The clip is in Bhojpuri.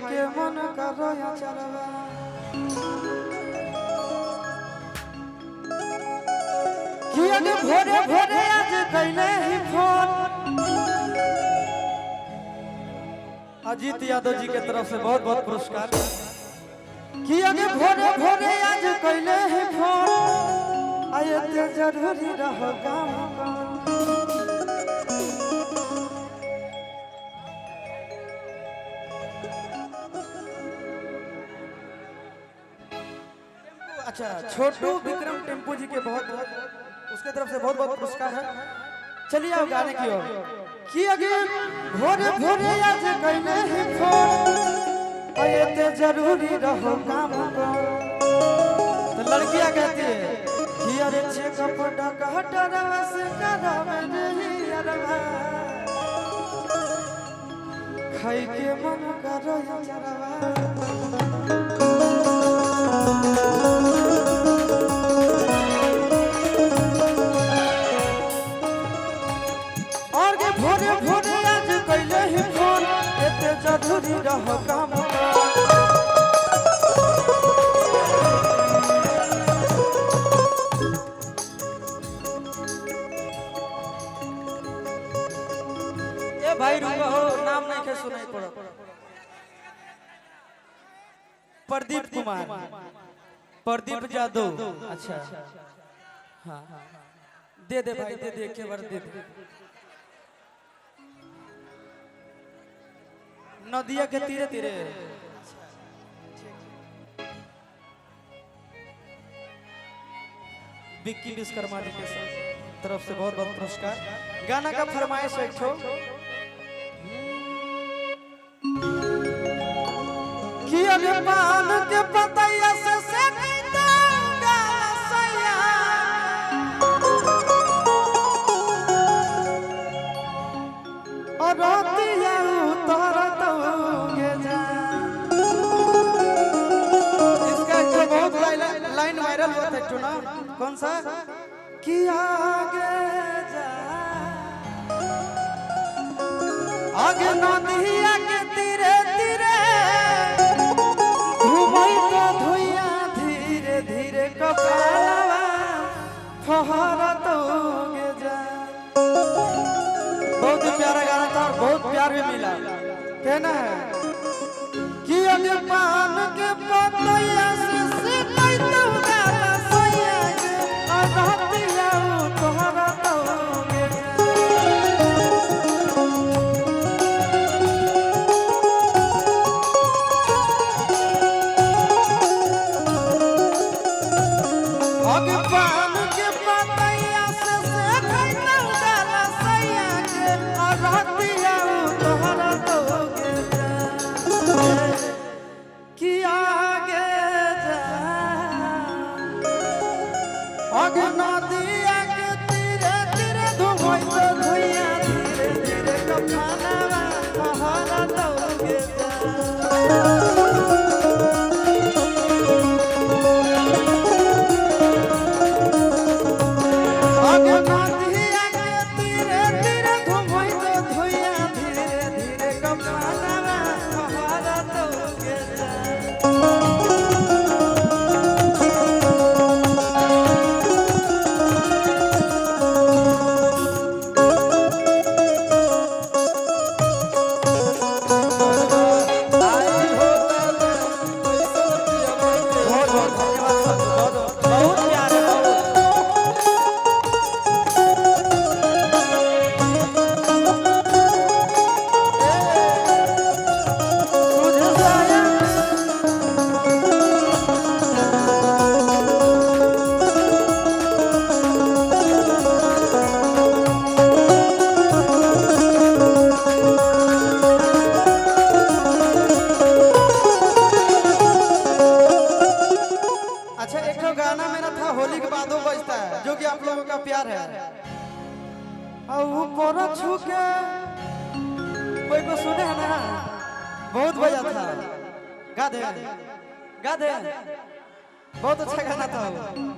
के मन करो या चरवा कि अगे भोरे भोरे आज कैले ही फोन अजीत यादव जी के तरफ से बहुत बहुत पुरस्कार कि अगे भोरे भोरे आज कैले ही फोन आए ते जरूरी रहो गाँव अच्छा छोटू विक्रम टेम्पो जी के बहुत उसके तरफ से बहुत बहुत पुरस्कार है। चलिए आओ गाने की ओर कि अगे भोरे भोरे आज कैले ही फोन आए ते जरूरी रहो काम को तो लड़कियां कहती है कि अरे चेकअप डॉक्टर से करावे नहीं अरवा खाई के मन करो जरवा जरूरी रहो काम ए भाई रुको हो नाम नहीं के सुनाई पड़ो प्रदीप कुमार प्रदीप यादव अच्छा हाँ दे दे भाई दे दे के बार दे दे नदिया के तीरे तीरे विक्की विश्वकर्मा जी के तरफ से बहुत बहुत पुरस्कार। गाना का फरमाइश एक ठो कि अरे पान के पतैया से दूंगा सैया और रोतिया उतर लाइन वायरल हुआ था चुना कौन सा कि आगे जा आगे नदिया के तीरे तीरे घूमई तो धुइया धीरे धीरे कपालवा फहरत होगे जा। बहुत ही प्यारा गाना था और बहुत प्यार भी मिला कहना है कि अगे पान के पतैया से नदिया के तीरे तीरे धुमई तो धुइया धीरे धीरे कफानवा फहरत होगे आगे नदिया के तीरे तीरे धुमई तो धुइया धीरे धीरे कफानवा फहरत होगे होली के बाद बजता है जो कि आप लोगों का प्यार है ऊपर छूके कोई को सुने है ना बहुत बजा था गा दे बहुत अच्छा गाना था।